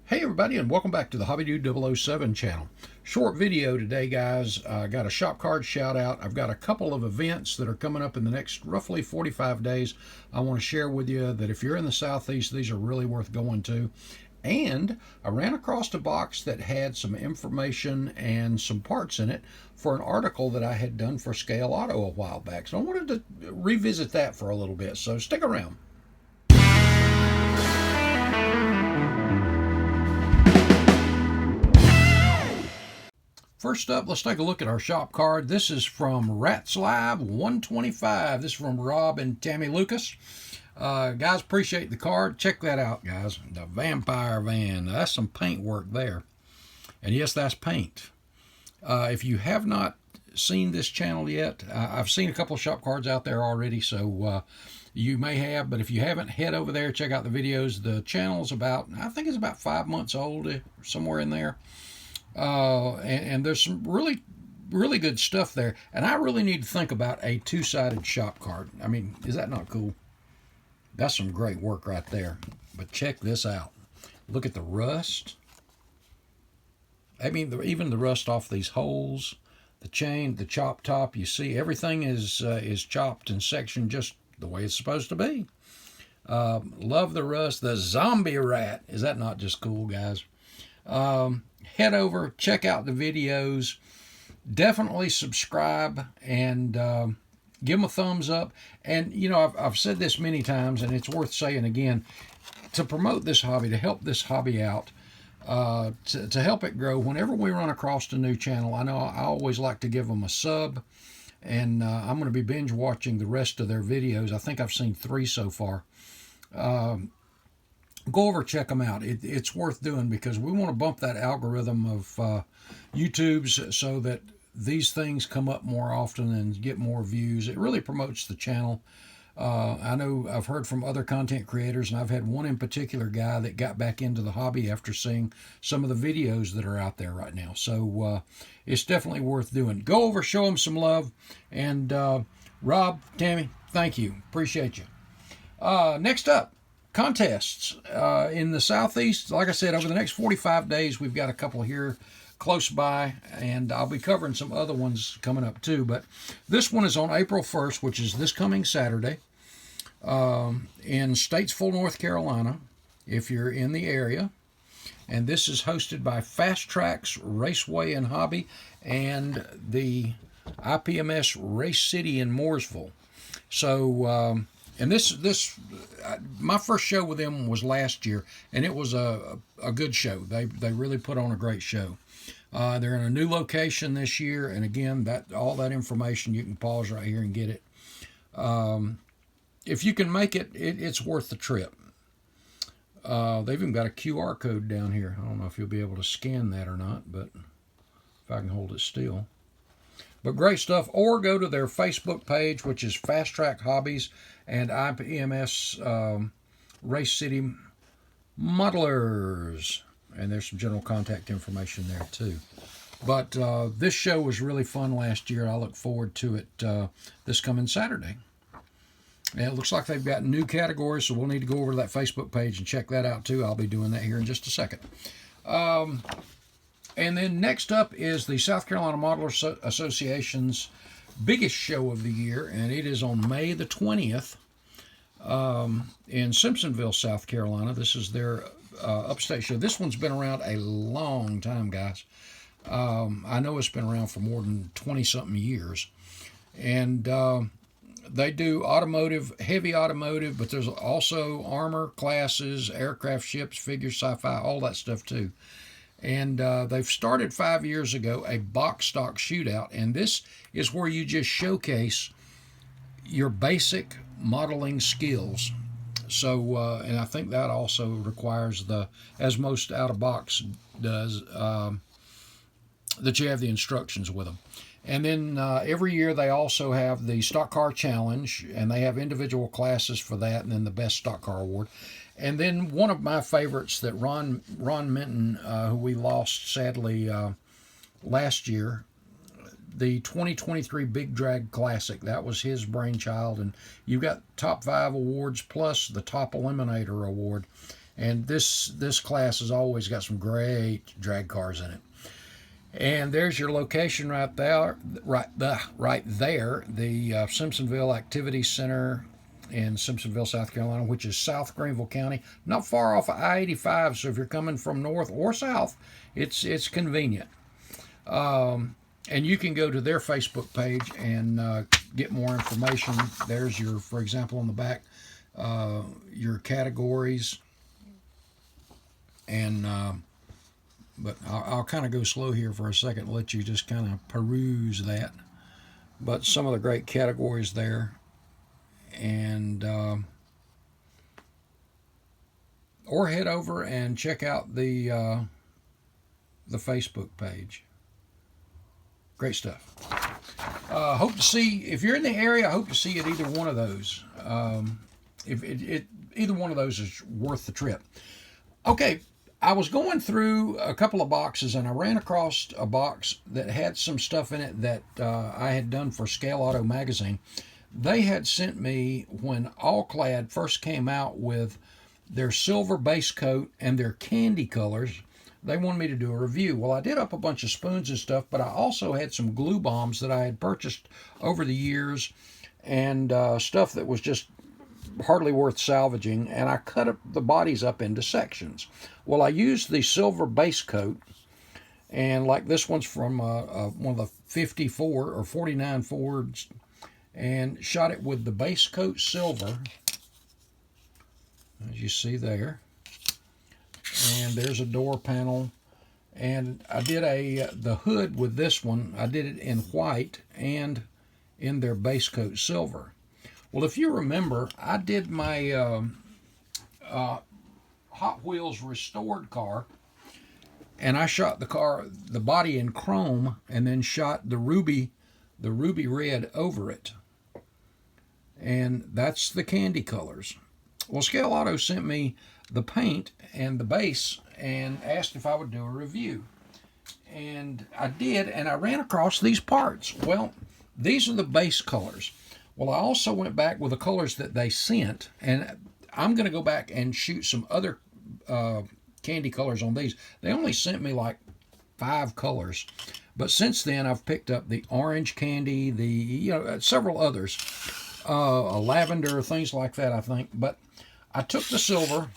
Hey everybody, and welcome back to the Hobby Dude 007 channel. Short video today, guys. I got a shop card shout out. I've got a couple of events that are coming up in the next roughly 45 days. I want to share with you that if you're in the Southeast, these are really worth going to. And I ran across a box that had some information and some parts in it for an article that I had done for Scale Auto a while back. So I wanted to revisit that for a little bit. So stick around. First up, let's take a look at our shop card. This is from Rats Live 125. This is from Rob and Tammy Lucas. Guys, appreciate the card. Check that out, guys. The Vampire Van. That's some paint work there. And yes, that's paint. If you have not seen this channel yet, I've seen a couple of shop cards out there already, so you may have, but if you haven't, head over there, check out the videos. The channel's about, I think it's about 5 months old, somewhere in there. And there's some really good stuff there. And I really need to think about a two-sided shop card. I mean, is that not cool? That's some great work right there. But check this out. Look at the rust. I mean, even the rust off these holes, the chain, the chop top. You see, everything is chopped and sectioned just the way it's supposed to be. Love the rust. The zombie rat. Is that not just cool, guys? Head over, check out the videos, definitely subscribe, and give them a thumbs up. And, you know, I've said this many times, and it's worth saying again, to promote this hobby, to help this hobby out, to help it grow, whenever we run across a new channel, I know I always like to give them a sub, and I'm going to be binge watching the rest of their videos. I think I've seen 3 so far. Go over, check them out. It's worth doing because we want to bump that algorithm of YouTube's so that these things come up more often and get more views. It really promotes the channel. I know I've heard from other content creators, and I've had one in particular guy that got back into the hobby after seeing some of the videos that are out there right now. So it's definitely worth doing. Go over, show them some love. And Rob, Tammy, thank you. Appreciate you. Next up, contests in the Southeast. Like I said, over the next 45 days, we've got a couple here close by, and I'll be covering some other ones coming up too. But this one is on April 1st, which is this coming Saturday, in Statesville, North Carolina, if you're in the area. And this is hosted by Fast Tracks Raceway and Hobby and the IPMS Race City in Mooresville. So, and this my first show with them was last year, and it was a good show. They really put on a great show. They're in a new location this year, and again, all that information, you can pause right here and get it. If you can make it, it's worth the trip. They've even got a QR code down here. I don't know if you'll be able to scan that or not, but if I can hold it still. But great stuff. Or go to their Facebook page, which is Fast Track Hobbies and IPMS Race City Modelers. And there's some general contact information there too. But this show was really fun last year. I look forward to it this coming Saturday. And it looks like they've got new categories, so we'll need to go over to that Facebook page and check that out too. I'll be doing that here in just a second. And then next up is the South Carolina Modeler Association's biggest show of the year, and it is on May the 20th in Simpsonville, South Carolina. This is their upstate show. This one's been around a long time, guys. I know it's been around for more than 20-something years. And they do automotive, heavy automotive, but there's also armor classes, aircraft, ships, figures, sci-fi, all that stuff too. And they've started 5 years ago a box stock shootout, and this is where you just showcase your basic modeling skills. So, and I think that also requires as most out-of-box does, that you have the instructions with them. And then every year they also have the Stock Car Challenge, and they have individual classes for that, and then the Best Stock Car Award. And then one of my favorites that Ron Minton, who we lost sadly last year, the 2023 Big Drag Classic, that was his brainchild. And you've got top 5 awards plus the Top Eliminator Award. And this class has always got some great drag cars in it. And there's your location right there, right there, the Simpsonville Activity Center in Simpsonville, South Carolina, which is South Greenville County, not far off of I-85. So if you're coming from north or south, it's convenient. And you can go to their Facebook page and get more information. There's your, for example, on the back, your categories. And but I'll kind of go slow here for a second and let you just kind of peruse that. But some of the great categories there. And or head over and check out the Facebook page. Great stuff. Hope to see, if you're in the area, I hope to see you at either one of those. If either one of those is worth the trip. Okay, I was going through a couple of boxes and I ran across a box that had some stuff in it that I had done for Scale Auto magazine. They had sent me, when All Clad first came out with their silver base coat and their candy colors, they wanted me to do a review. Well, I did up a bunch of spoons and stuff, but I also had some glue bombs that I had purchased over the years and stuff that was just hardly worth salvaging, and I cut up the bodies up into sections. Well, I used the silver base coat, and like this one's from one of the 54 or 49 Fords, and shot it with the base coat silver, as you see there. And there's a door panel, and I did the hood with this one. I did it in white and in their base coat silver. Well, if you remember, I did my Hot Wheels restored car, and I shot the body in chrome, and then shot the ruby red over it. And that's the candy colors. Well, Scale Auto sent me the paint and the base and asked if I would do a review. And I did, and I ran across these parts. Well, these are the base colors. Well, I also went back with the colors that they sent, and I'm going to go back and shoot some other candy colors on these. They only sent me like 5 colors, but since then I've picked up the orange candy, several others, a lavender, things like that, I think. But I took the silver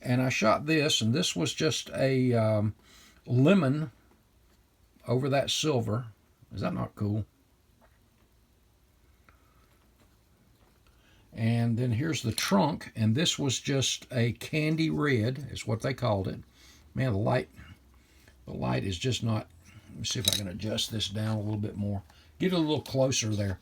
and I shot this, and this was just a lemon over that silver. Is that not cool? And then here's the trunk, and this was just a candy red, is what they called it. Man, the light is just not. Let me see if I can adjust this down a little bit more. Get it a little closer there.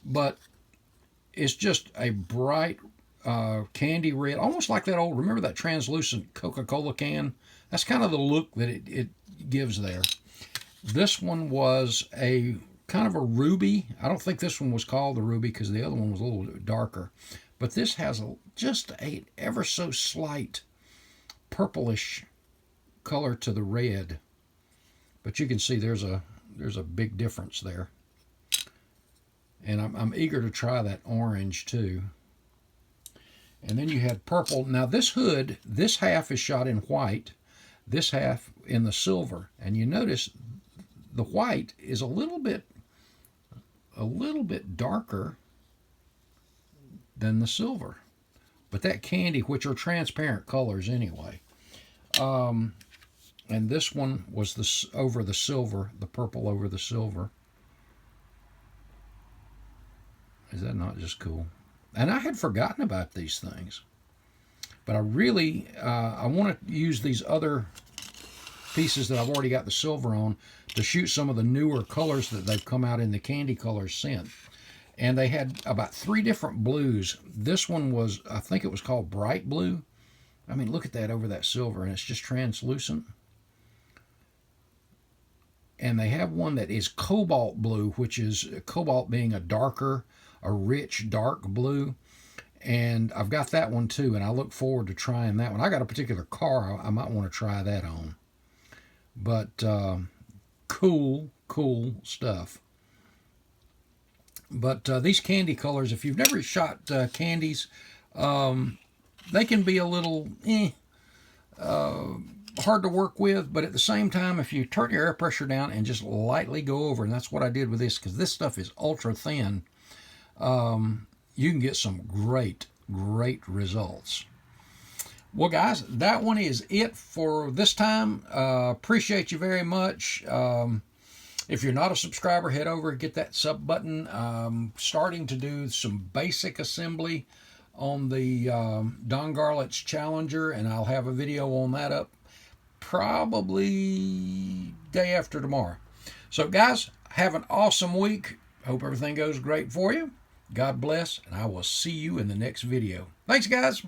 But it's just a bright candy red, almost like that old, remember that translucent Coca-Cola can? That's kind of the look that it gives there. This one was a kind of a ruby. I don't think this one was called the ruby because the other one was a little darker. But this has just a ever so slight purplish color to the red. But you can see there's a big difference there. And I'm eager to try that orange too. And then you had purple. Now this hood, this half is shot in white, this half in the silver. And you notice the white is a little bit darker than the silver. But that candy, which are transparent colors anyway. And this one was over the silver, the purple over the silver. Is that not just cool? And I had forgotten about these things. But I really, I want to use these other pieces that I've already got the silver on to shoot some of the newer colors that they've come out in the candy colors scent. And they had about 3 different blues. This one was, I think it was called bright blue. I mean, look at that over that silver, and it's just translucent. And they have one that is cobalt blue, which is cobalt being a rich dark blue. And I've got that one too, and I look forward to trying that one. I got a particular car I might want to try that on. But cool stuff. But these candy colors, if you've never shot candies, they can be a little hard to work with, but at the same time, if you turn your air pressure down and just lightly go over, and that's what I did with this, because this stuff is ultra thin, you can get some great results. Well, guys, that one is it for this time. Appreciate you very much. If you're not a subscriber, head over and get that sub button. Starting to do some basic assembly on the Don Garlett's Challenger, and I'll have a video on that up probably day after tomorrow. So, guys, have an awesome week. Hope everything goes great for you. God bless, and I will see you in the next video. Thanks, guys.